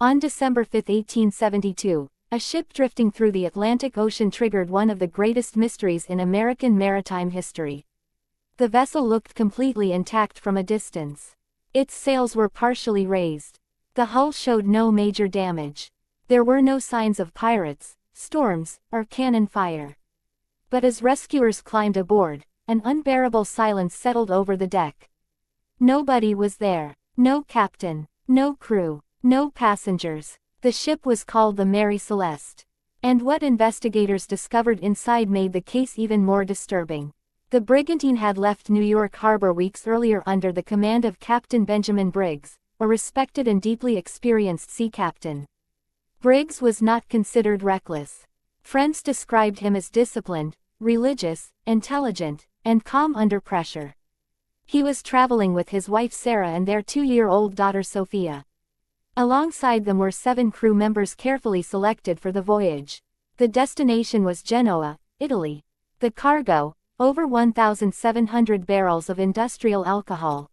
On December 5, 1872, a ship drifting through the Atlantic Ocean triggered one of the greatest mysteries in American maritime history. The vessel looked completely intact from a distance. Its sails were partially raised. The hull showed no major damage. There were no signs of pirates, storms, or cannon fire. But as rescuers climbed aboard, an unbearable silence settled over the deck. Nobody was there. No captain, no crew, no passengers. The ship was called the Mary Celeste. And what investigators discovered inside made the case even more disturbing. The brigantine had left New York Harbor weeks earlier under the command of Captain Benjamin Briggs, a respected and deeply experienced sea captain. Briggs was not considered reckless. Friends described him as disciplined, religious, intelligent, and calm under pressure. He was traveling with his wife Sarah and their 2-year-old daughter Sophia. Alongside them were 7 crew members carefully selected for the voyage. The destination was Genoa, Italy. The cargo, over 1,700 barrels of industrial alcohol.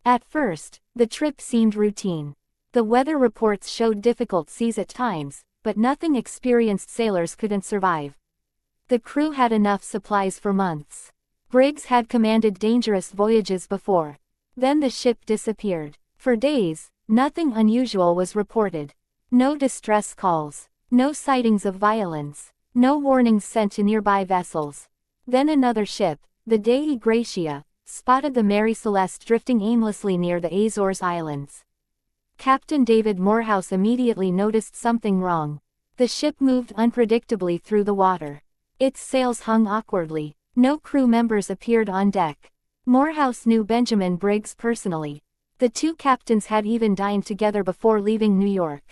At first, the trip seemed routine. The weather reports showed difficult seas at times, but nothing experienced sailors couldn't survive. The crew had enough supplies for months. Briggs had commanded dangerous voyages before. Then the ship disappeared. For days, nothing unusual was reported. No distress calls. No sightings of violence. No warnings sent to nearby vessels. Then another ship, the Dei Gratia, spotted the Mary Celeste drifting aimlessly near the Azores Islands. Captain David Morehouse immediately noticed something wrong. The ship moved unpredictably through the water. Its sails hung awkwardly. No crew members appeared on deck. Morehouse knew Benjamin Briggs personally. The two captains had even dined together before leaving New York.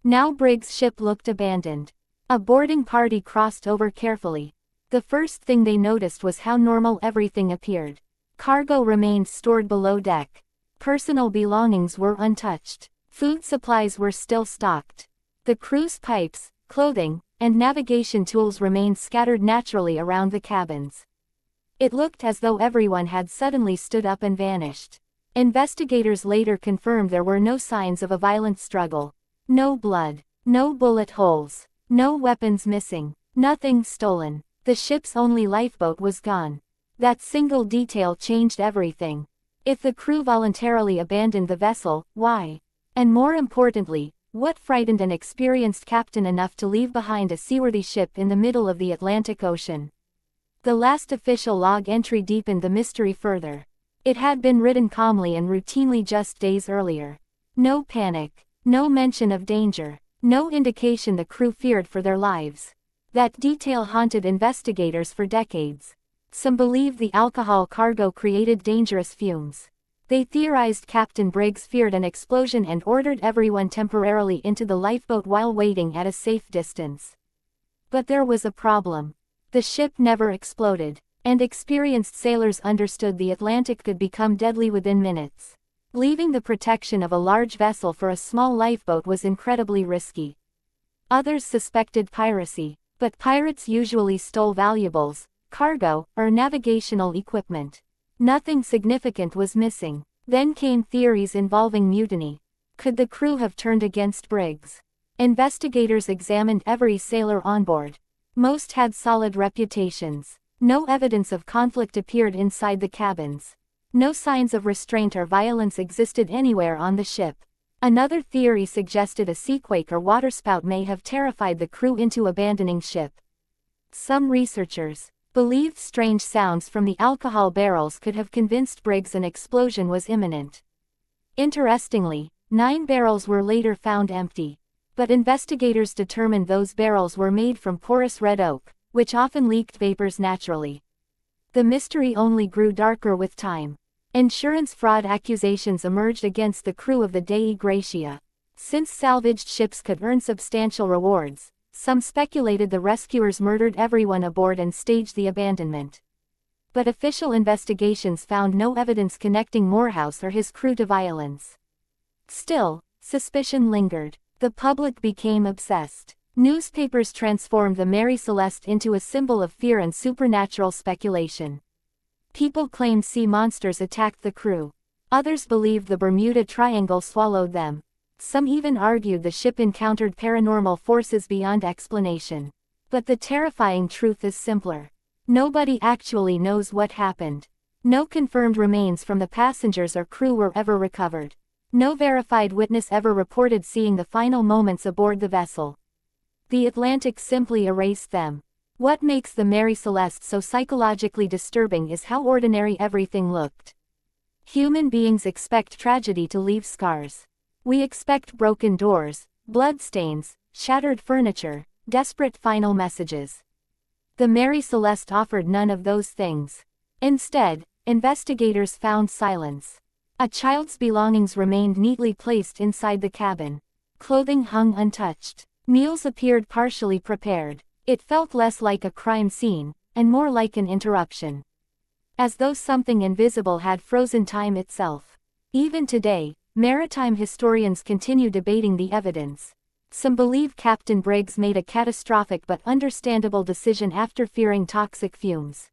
Now Briggs' ship looked abandoned. A boarding party crossed over carefully. The first thing they noticed was how normal everything appeared. Cargo remained stored below deck. Personal belongings were untouched. Food supplies were still stocked. The crew's pipes, clothing, and navigation tools remained scattered naturally around the cabins. It looked as though everyone had suddenly stood up and vanished. Investigators later confirmed there were no signs of a violent struggle. No blood. No bullet holes. No weapons missing. Nothing stolen. The ship's only lifeboat was gone. That single detail changed everything. If the crew voluntarily abandoned the vessel, why? And more importantly, what frightened an experienced captain enough to leave behind a seaworthy ship in the middle of the Atlantic Ocean? The last official log entry deepened the mystery further. It had been written calmly and routinely just days earlier. No panic. No mention of danger. No indication the crew feared for their lives. That detail haunted investigators for decades. Some believed the alcohol cargo created dangerous fumes. They theorized Captain Briggs feared an explosion and ordered everyone temporarily into the lifeboat while waiting at a safe distance. But there was a problem. The ship never exploded, and experienced sailors understood the Atlantic could become deadly within minutes. Leaving the protection of a large vessel for a small lifeboat was incredibly risky. Others suspected piracy, but pirates usually stole valuables, cargo, or navigational equipment. Nothing significant was missing. Then came theories involving mutiny. Could the crew have turned against Briggs? Investigators examined every sailor on board. Most had solid reputations. No evidence of conflict appeared inside the cabins. No signs of restraint or violence existed anywhere on the ship. Another theory suggested a seaquake or waterspout may have terrified the crew into abandoning ship. Some researchers believed strange sounds from the alcohol barrels could have convinced Briggs an explosion was imminent. Interestingly, 9 barrels were later found empty. But investigators determined those barrels were made from porous red oak, which often leaked vapors naturally. The mystery only grew darker with time. Insurance fraud accusations emerged against the crew of the Dei Gratia. Since salvaged ships could earn substantial rewards, some speculated the rescuers murdered everyone aboard and staged the abandonment. But official investigations found no evidence connecting Morehouse or his crew to violence. Still, suspicion lingered. The public became obsessed. Newspapers transformed the Mary Celeste into a symbol of fear and supernatural speculation. People claimed sea monsters attacked the crew. Others believed the Bermuda Triangle swallowed them. Some even argued the ship encountered paranormal forces beyond explanation. But the terrifying truth is simpler. Nobody actually knows what happened. No confirmed remains from the passengers or crew were ever recovered. No verified witness ever reported seeing the final moments aboard the vessel. The Atlantic simply erased them. What makes the Mary Celeste so psychologically disturbing is how ordinary everything looked. Human beings expect tragedy to leave scars. We expect broken doors, bloodstains, shattered furniture, desperate final messages. The Mary Celeste offered none of those things. Instead, investigators found silence. A child's belongings remained neatly placed inside the cabin. Clothing hung untouched. Meals appeared partially prepared. It felt less like a crime scene, and more like an interruption. As though something invisible had frozen time itself. Even today, maritime historians continue debating the evidence. Some believe Captain Briggs made a catastrophic but understandable decision after fearing toxic fumes.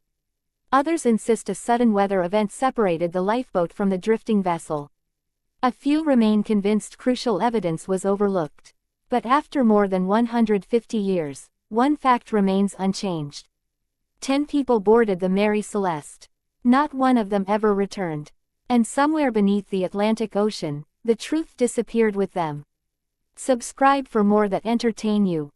Others insist a sudden weather event separated the lifeboat from the drifting vessel. A few remain convinced crucial evidence was overlooked. But after more than 150 years, one fact remains unchanged. 10 people boarded the Mary Celeste. Not one of them ever returned. And somewhere beneath the Atlantic Ocean, the truth disappeared with them. Subscribe for more that entertain you.